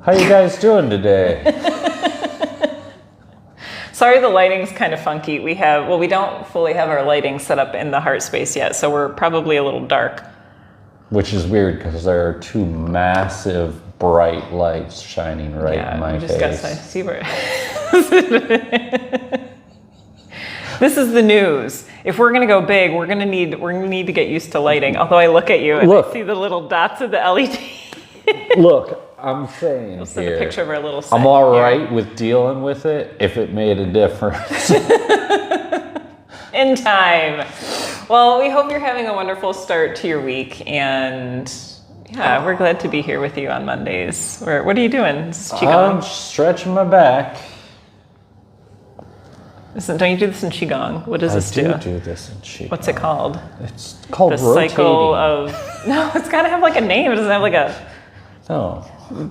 How you guys doing today? Sorry, the lighting's kind of funky. We don't fully have our lighting set up in the heart space yet, so we're probably a little dark. Which is weird because there are two massive bright lights shining right in my face. Gotta see where. This is the news. If we're gonna go big, we're gonna need to get used to lighting. Although I look at you and I see the little dots of the LED. Look, I'm saying We'll send a picture of our little set I'm all right with dealing with it if it made a difference. In time. Well, we hope you're having a wonderful start to your week, and yeah, we're glad to be here with you on Mondays. What are you doing? This is Qigong. I'm stretching my back. Don't you do this in Qigong? What does this do? I do this in Qigong. What's it called? It's called the rotating. Cycle of... No, it's got to have like a name. It doesn't have like a... No.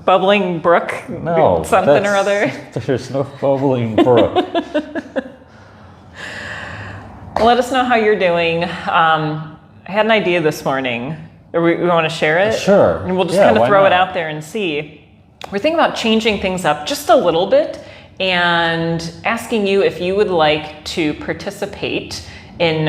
Bubbling brook? No. Something or other? There's no bubbling brook. Let us know how you're doing. I had an idea this morning. We want to share it? Sure. And we'll just kind of throw it out there and see. We're thinking about changing things up just a little bit and asking you if you would like to participate in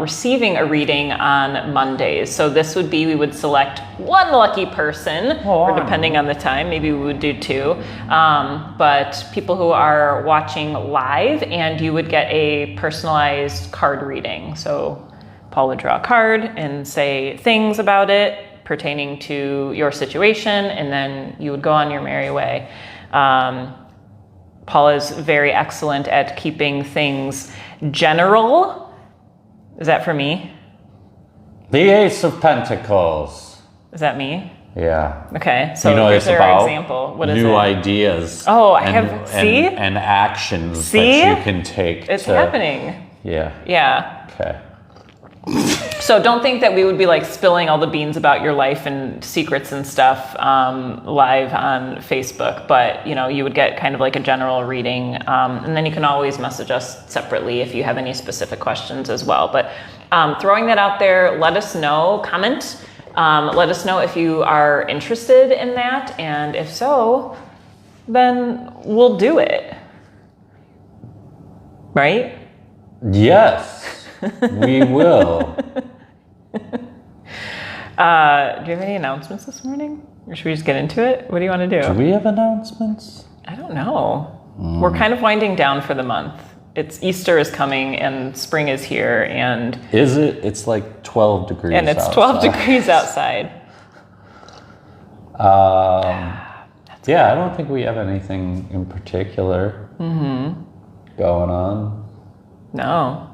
receiving a reading on Mondays. So this would be, we would select one lucky person, or depending on the time, maybe we would do two. But people who are watching live, and you would get a personalized card reading. So Paul would draw a card and say things about it pertaining to your situation, and then you would go on your merry way. Paul is very excellent at keeping things general. Is that for me? The Ace of Pentacles. Is that me? Yeah. Okay, so it's there's about our example. What is it? new ideas. Oh, I have, see? And actions that you can take. It's happening. Yeah. Yeah. Okay. So don't think that we would be like spilling all the beans about your life and secrets and stuff live on Facebook, but you would get kind of like a general reading, and then you can always message us separately if you have any specific questions as well. But throwing that out there, let us know, comment, let us know if you are interested in that, and if so, then we'll do it. Right? Yes. We will. Do you have any announcements this morning? Or should we just get into it? What do you want to do? Do we have announcements? I don't know. We're kind of winding down for the month. Easter is coming and spring is here, and... Is it? It's like 12 degrees outside. And it's 12 degrees outside. Yeah, I don't think we have anything in particular going on. No.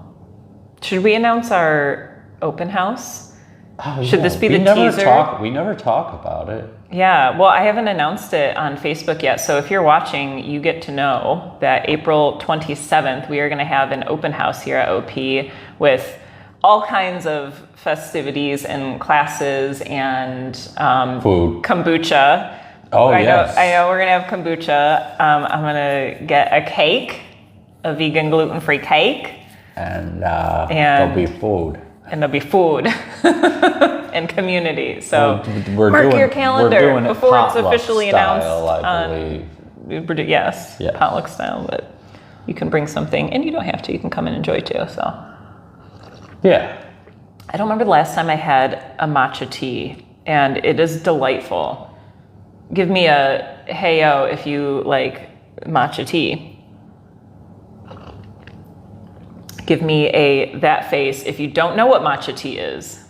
Should we announce our open house? Oh, Should this be the teaser? We never talk about it. Yeah, well, I haven't announced it on Facebook yet. So if you're watching, you get to know that April 27th, we are going to have an open house here at OP with all kinds of festivities and classes and food. Kombucha. Oh, yes. I know we're going to have kombucha. I'm going to get a cake, a vegan gluten-free cake. And there'll be food. And there'll be food and community. So mark your calendar we're doing before it's potluck officially style, announced. I believe. Yes, potluck style. But you can bring something, and you don't have to. You can come and enjoy too. So yeah. I don't remember the last time I had a matcha tea, and it is delightful. Give me a hey-o if you like matcha tea. Give me a that face if you don't know what matcha tea is.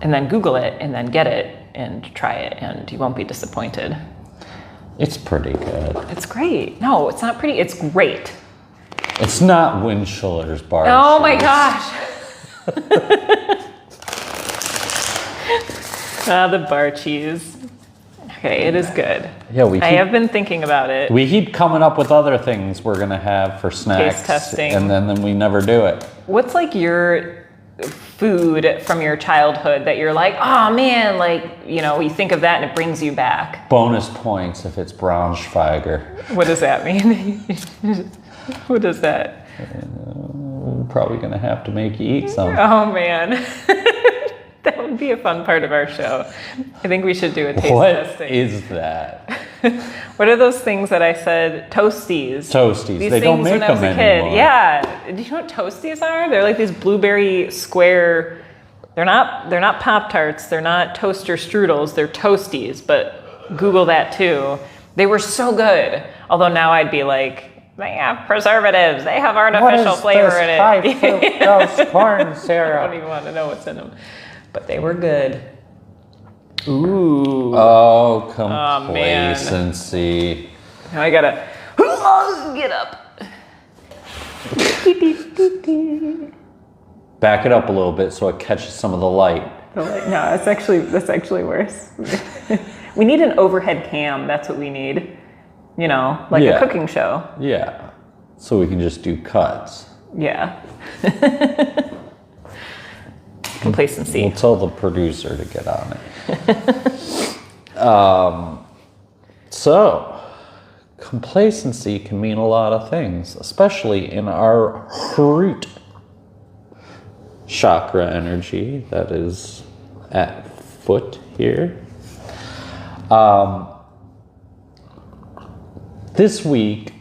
And then Google it and then get it and try it, and you won't be disappointed. It's pretty good. It's great. No, it's not pretty. It's great. It's not Winschiller's bar. Oh my gosh. The bar cheese. Okay, it is good. Yeah, I have been thinking about it. We keep coming up with other things we're gonna have for snacks. Taste testing. And then we never do it. What's like your food from your childhood that you're like, oh man, like, you think of that and it brings you back? Bonus points if it's Braunschweiger. What does that mean? What is that? We're probably gonna have to make you eat some. Oh man. That would be a fun part of our show. I think we should do a taste testing. What is that? What are those things that I said? Toasties. Toasties. These They don't things make when I was them a kid. anymore. Yeah. Do you know what toasties are? They're like these blueberry square. They're not Pop-Tarts. They're not toaster strudels. They're toasties. But Google that too. They were so good. Although now I'd be like, they have preservatives. They have artificial flavor in it. High fructose corn I syrup? don't even want to know what's in them. But they were good. Ooh. Oh, man. complacency. Now I gotta get up. Back it up a little bit so it catches some of the light. No, that's actually worse. We need an overhead cam. That's what we need. You know, like Yeah. a cooking show. Yeah. So we can just do cuts. Yeah. Complacency. We'll tell the producer to get on it. So, complacency can mean a lot of things, especially in our root chakra energy that is at foot here. This week,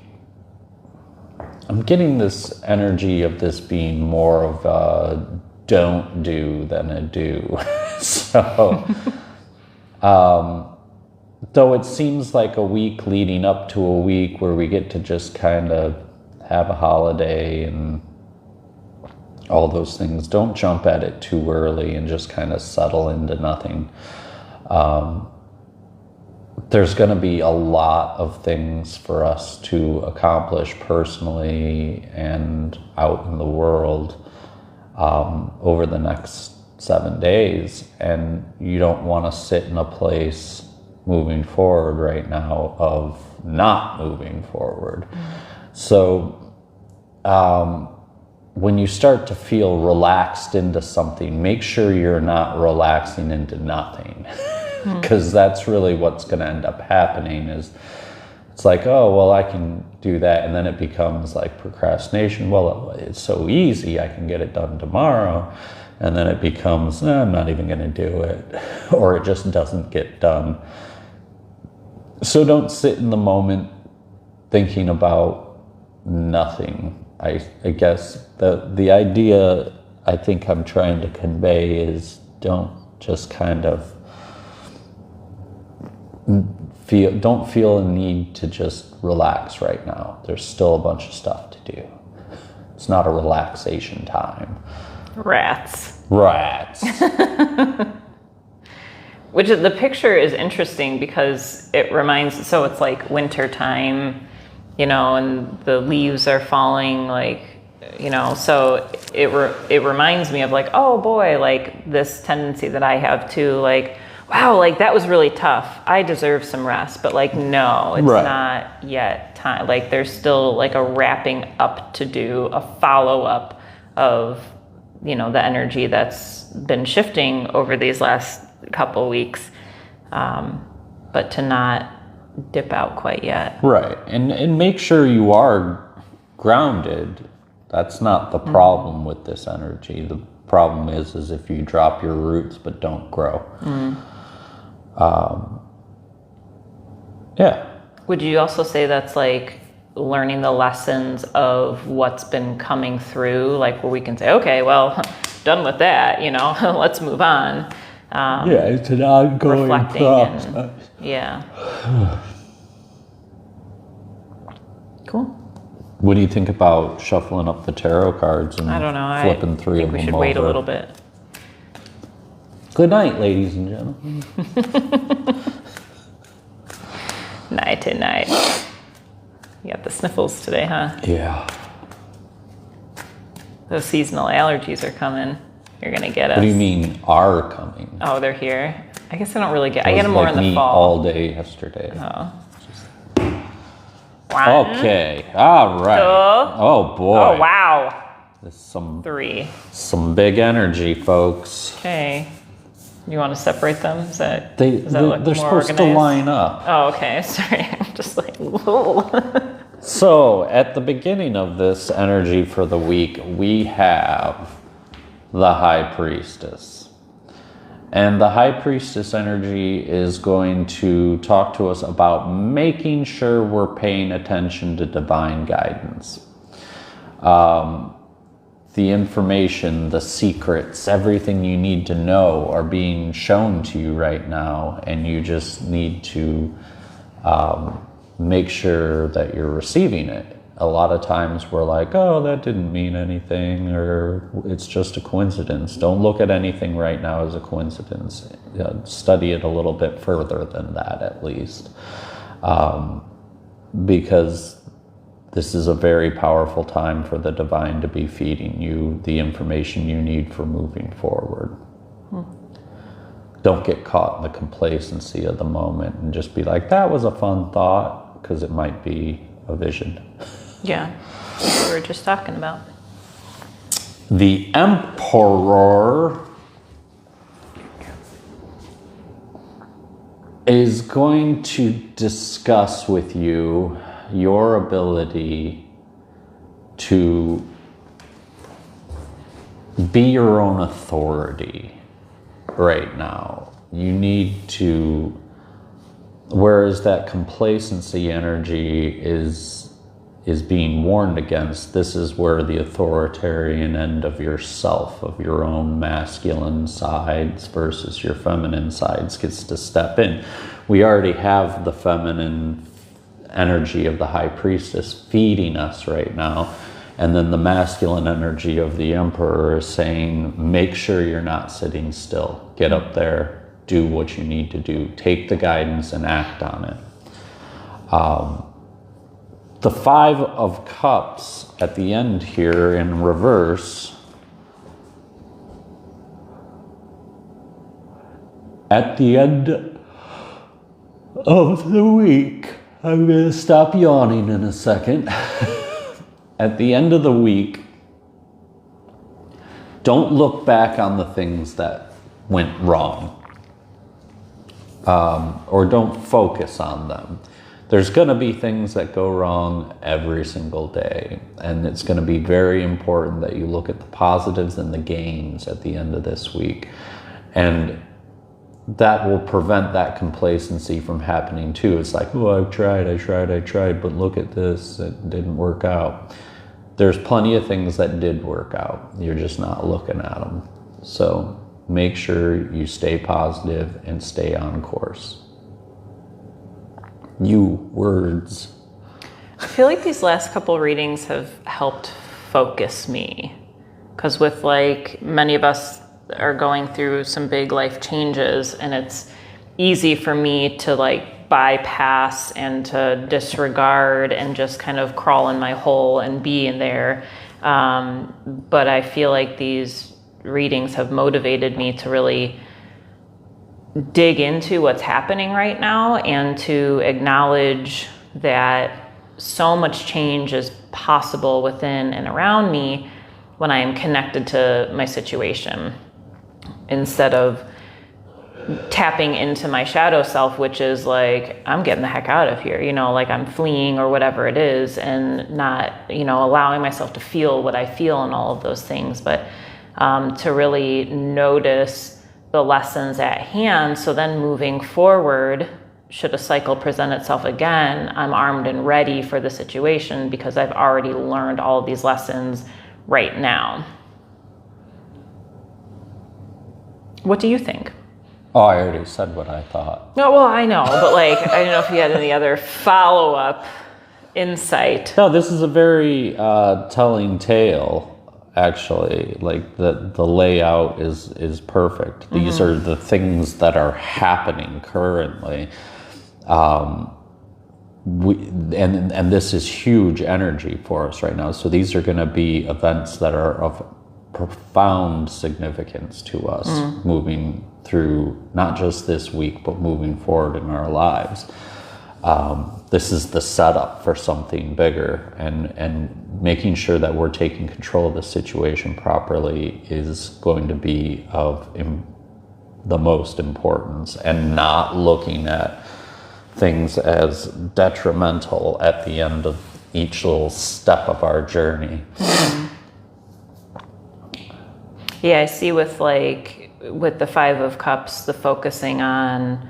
I'm getting this energy of this being more of a don't do than a do. So, though it seems like a week leading up to a week where we get to just kind of have a holiday and all those things, don't jump at it too early and just kind of settle into nothing. There's going to be a lot of things for us to accomplish personally and out in the world over the next 7 days, and you don't want to sit in a place moving forward right now of not moving forward. So when you start to feel relaxed into something, make sure you're not relaxing into nothing. Because that's really what's going to end up happening is it's like, oh, well, I can do that. And then it becomes like procrastination. Well, it's so easy. I can get it done tomorrow. And then it becomes, I'm not even going to do it. Or it just doesn't get done. So don't sit in the moment thinking about nothing. I guess the idea I think I'm trying to convey is don't just kind of don't feel a need to just relax right now. There's still a bunch of stuff to do. It's not a relaxation time. Rats. Which the picture is interesting because it reminds, so it's like winter time, you know, and the leaves are falling, like, you know, so it reminds me of like, oh boy, like this tendency that I have to like, wow, like that was really tough. I deserve some rest, but like, no, it's not yet time. Like there's still like a wrapping up to do, a follow-up of, you know, the energy that's been shifting over these last couple weeks, but to not dip out quite yet. Right, and make sure you are grounded. That's not the problem with this energy. The problem is if you drop your roots but don't grow. Yeah. Would you also say that's like learning the lessons of what's been coming through, like where we can say, okay, well, done with that, you know, let's move on. Yeah, it's an ongoing process. Yeah. Cool. What do you think about shuffling up the tarot cards and I don't know. flipping three of them over? We should wait a little bit. Good night, ladies and gentlemen. Night. You got the sniffles today, huh? Yeah. Those seasonal allergies are coming. You're gonna get us. What do you mean are coming? Oh, they're here. I guess I don't really get. I get them more like in the me fall. all day yesterday. Oh. One. Okay. All right. Two. Oh boy. Oh wow. There's some 3. big energy, folks. Okay. You want to separate them? Does that They're look more supposed to organized? line up. Oh, okay. Sorry. I'm just like, whoa. So at the beginning of this energy for the week, we have the High Priestess. And the High Priestess energy is going to talk to us about making sure we're paying attention to divine guidance. The information, the secrets, everything you need to know are being shown to you right now, and you just need to make sure that you're receiving it. A lot of times we're like, oh, that didn't mean anything, or it's just a coincidence. Don't look at anything right now as a coincidence. Study it a little bit further than that, at least. Because this is a very powerful time for the divine to be feeding you the information you need for moving forward. Don't get caught in the complacency of the moment and just be like, that was a fun thought, because it might be a vision. Yeah, we were just talking about. The Emperor is going to discuss with you your ability to be your own authority right now. You need to, whereas that complacency energy is being warned against, this is where the authoritarian end of yourself, of your own masculine sides versus your feminine sides, gets to step in. We already have the feminine energy of the High Priestess feeding us right now, and then the masculine energy of the Emperor is saying, make sure you're not sitting still. Get up there, do what you need to do, take the guidance and act on it. The Five of Cups at the end here in reverse, at the end of the week, I'm going to stop yawning in a second. At the end of the week, don't look back on the things that went wrong, or don't focus on them. There's going to be things that go wrong every single day, and it's going to be very important that you look at the positives and the gains at the end of this week, and that will prevent that complacency from happening too. It's like, oh, I tried, but look at this, it didn't work out. There's plenty of things that did work out. You're just not looking at them. So make sure you stay positive and stay on course. You words. I feel like these last couple readings have helped focus me, because with like many of us are going through some big life changes, and it's easy for me to like bypass and to disregard and just kind of crawl in my hole and be in there. But I feel like these readings have motivated me to really dig into what's happening right now and to acknowledge that so much change is possible within and around me when I am connected to my situation, instead of tapping into my shadow self, which is like, I'm getting the heck out of here, you know, like I'm fleeing or whatever it is, and not, you know, allowing myself to feel what I feel and all of those things, but to really notice the lessons at hand. So then moving forward, should a cycle present itself again, I'm armed and ready for the situation because I've already learned all of these lessons right now. What do you think? Oh, I already said what I thought. No, well, I know, but like, I don't know if you had any other follow-up insight. No, this is a very telling tale. Actually, like the layout is perfect. These are the things that are happening currently. And this is huge energy for us right now. So these are going to be events that are of profound significance to us moving through not just this week, but moving forward in our lives. This is the setup for something bigger, and making sure that we're taking control of the situation properly is going to be of the most importance, and not looking at things as detrimental at the end of each little step of our journey. Yeah, I see with like with the Five of Cups, the focusing on,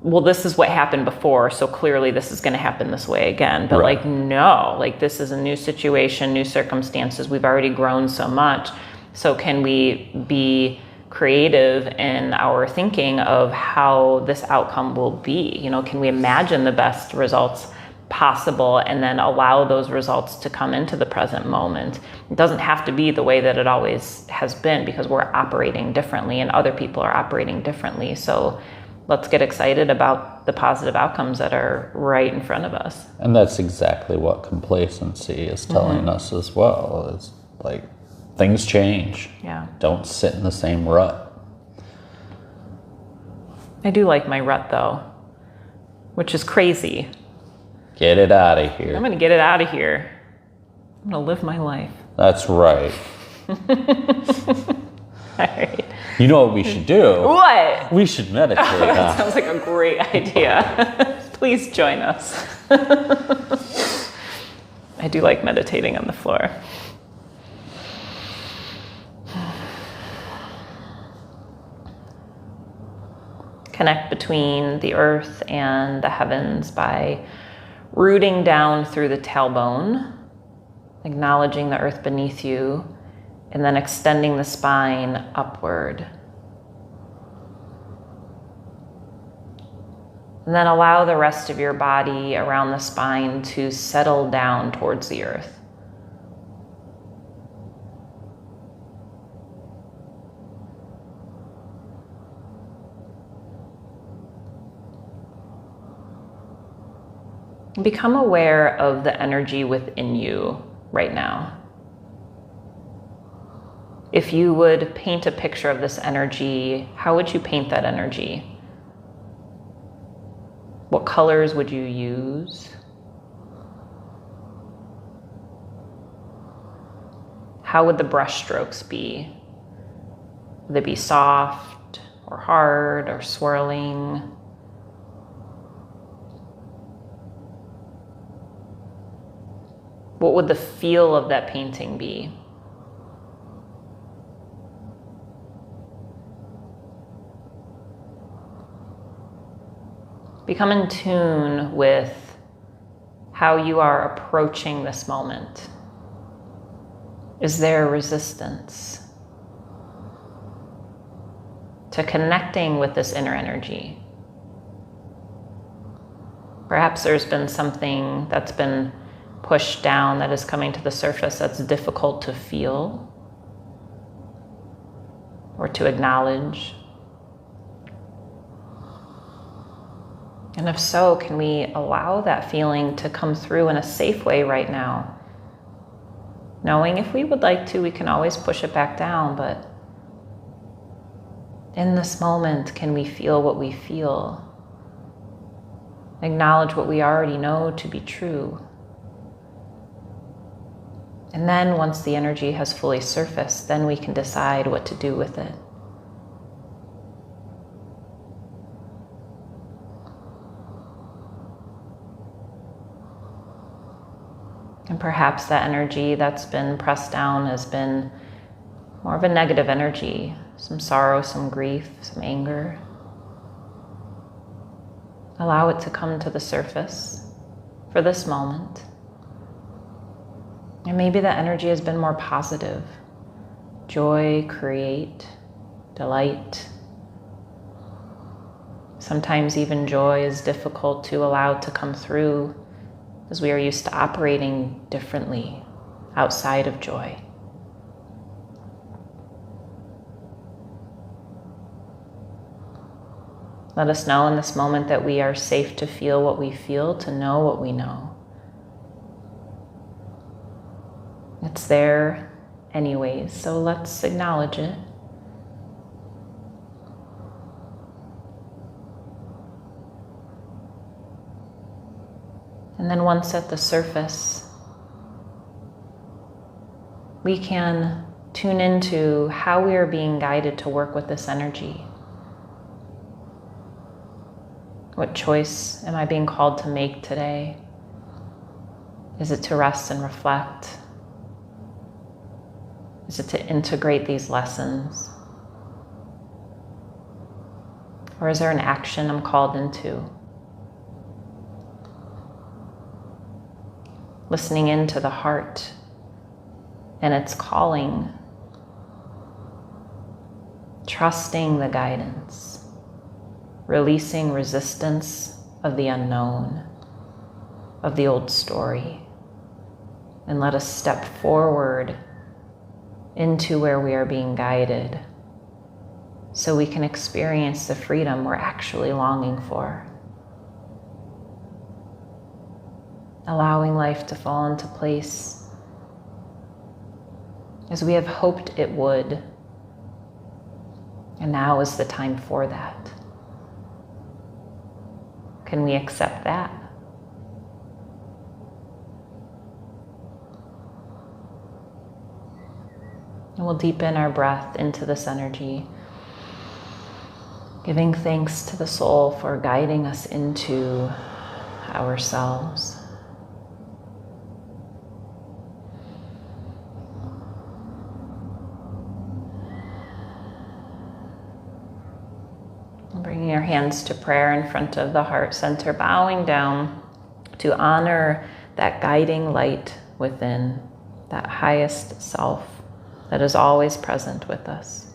well, this is what happened before, so clearly this is going to happen this way again. But Right. like, no, like this is a new situation, new circumstances. We've already grown so much. So can we be creative in our thinking of how this outcome will be? You know, can we imagine the best results possible and then allow those results to come into the present moment? It doesn't have to be the way that it always has been, because we're operating differently and other people are operating differently. So let's get excited about the positive outcomes that are right in front of us. And that's exactly what complacency is telling us as well. It's like, things change. Yeah. Don't sit in the same rut. I do like my rut though, which is crazy. Get it out of I'm here. going to get it out of here. I'm going to live my life. That's right. All right. You know what we should do? What? We should meditate. That Huh? sounds like a great idea. Please join us. I do like meditating on the floor. Connect between the earth and the heavens by rooting down through the tailbone, acknowledging the earth beneath you, and then extending the spine upward. And then allow the rest of your body around the spine to settle down towards the earth. Become aware of the energy within you right now. If you would paint a picture of this energy, how would you paint that energy? What colors would you use? How would the brush strokes be? Would they be soft or hard or swirling? What would the feel of that painting be? Become in tune with how you are approaching this moment. Is there resistance to connecting with this inner energy? Perhaps there's been something that's been pushed down that is coming to the surface that's difficult to feel or to acknowledge. And if so, can we allow that feeling to come through in a safe way right now? Knowing if we would like to, we can always push it back down, but in this moment, can we feel what we feel? Acknowledge what we already know to be true. And then once the energy has fully surfaced, then we can decide what to do with it. And perhaps that energy that's been pressed down has been more of a negative energy, some sorrow, some grief, some anger. Allow it to come to the surface for this moment. And maybe the energy has been more positive. Joy, create, delight. Sometimes even joy is difficult to allow to come through as we are used to operating differently outside of joy. Let us know in this moment that we are safe to feel what we feel, to know what we know. It's there anyways, so let's acknowledge it. And then once at the surface, we can tune into how we are being guided to work with this energy. What choice am I being called to make today? Is it to rest and reflect? Is it to integrate these lessons? Or is there an action I'm called into? Listening into the heart and its calling. Trusting the guidance. Releasing resistance of the unknown, of the old story. And let us step forward into where we are being guided so we can experience the freedom we're actually longing for. Allowing life to fall into place as we have hoped it would. And now is the time for that. Can we accept that? And we'll deepen our breath into this energy, giving thanks to the soul for guiding us into ourselves. Bringing your hands to prayer in front of the heart center, bowing down to honor that guiding light within, that highest self that is always present with us.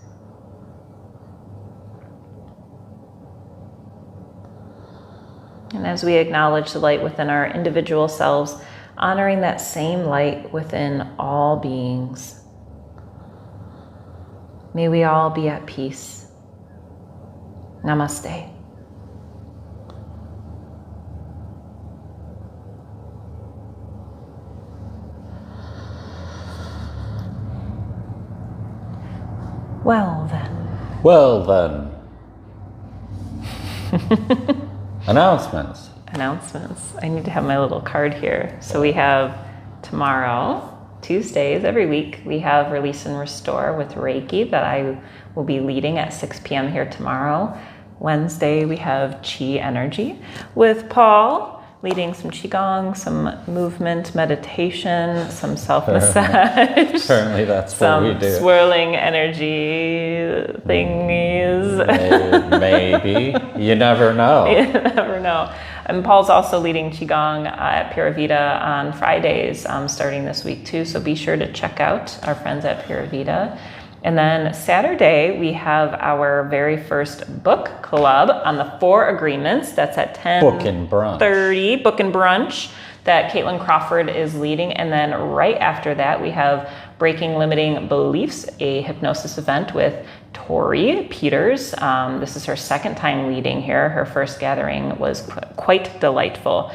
And as we acknowledge the light within our individual selves, honoring that same light within all beings, may we all be at peace. Namaste. Well then. Well then. Announcements. Announcements. I need to have my little card here. So we have tomorrow, Tuesdays, every week, we have Release and Restore with Reiki that I will be leading at 6 p.m. here tomorrow. Wednesday, we have Chi Energy with Paul, leading some Qigong, some movement, meditation, some self-massage. Apparently that's what we do. Some swirling energy thingies. Maybe. You never know. You never know. And Paul's also leading Qigong at Pura Vida on Fridays, starting this week too. So be sure to check out our friends at Pura Vida. And then Saturday, we have our very first book club on the 4 agreements. That's at 10:30. Book and Brunch that Caitlin Crawford is leading. And then right after that, we have Breaking Limiting Beliefs, a hypnosis event with Tori Peters. This is her second time leading here. Her first gathering was quite delightful.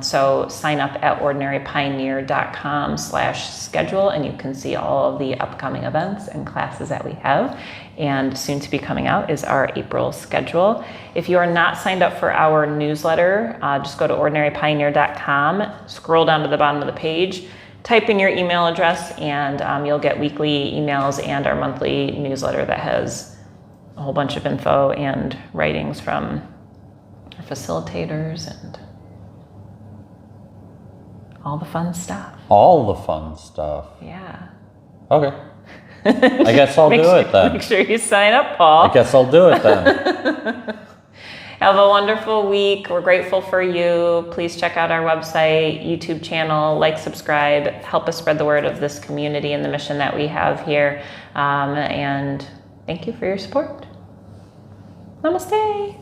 So sign up at ordinarypioneer.com/schedule and you can see all of the upcoming events and classes that we have. And soon to be coming out is our April schedule. If you are not signed up for our newsletter, just go to ordinarypioneer.com, scroll down to the bottom of the page, type in your email address, and you'll get weekly emails and our monthly newsletter that has a whole bunch of info and writings from our facilitators and all the fun stuff. All the fun stuff. Yeah. Okay. I guess I'll do it then. Make sure you sign up, Paul. I guess I'll do it then. Have a wonderful week. We're grateful for you. Please check out our website, YouTube channel, like, subscribe, help us spread the word of this community and the mission that we have here. And thank you for your support. Namaste.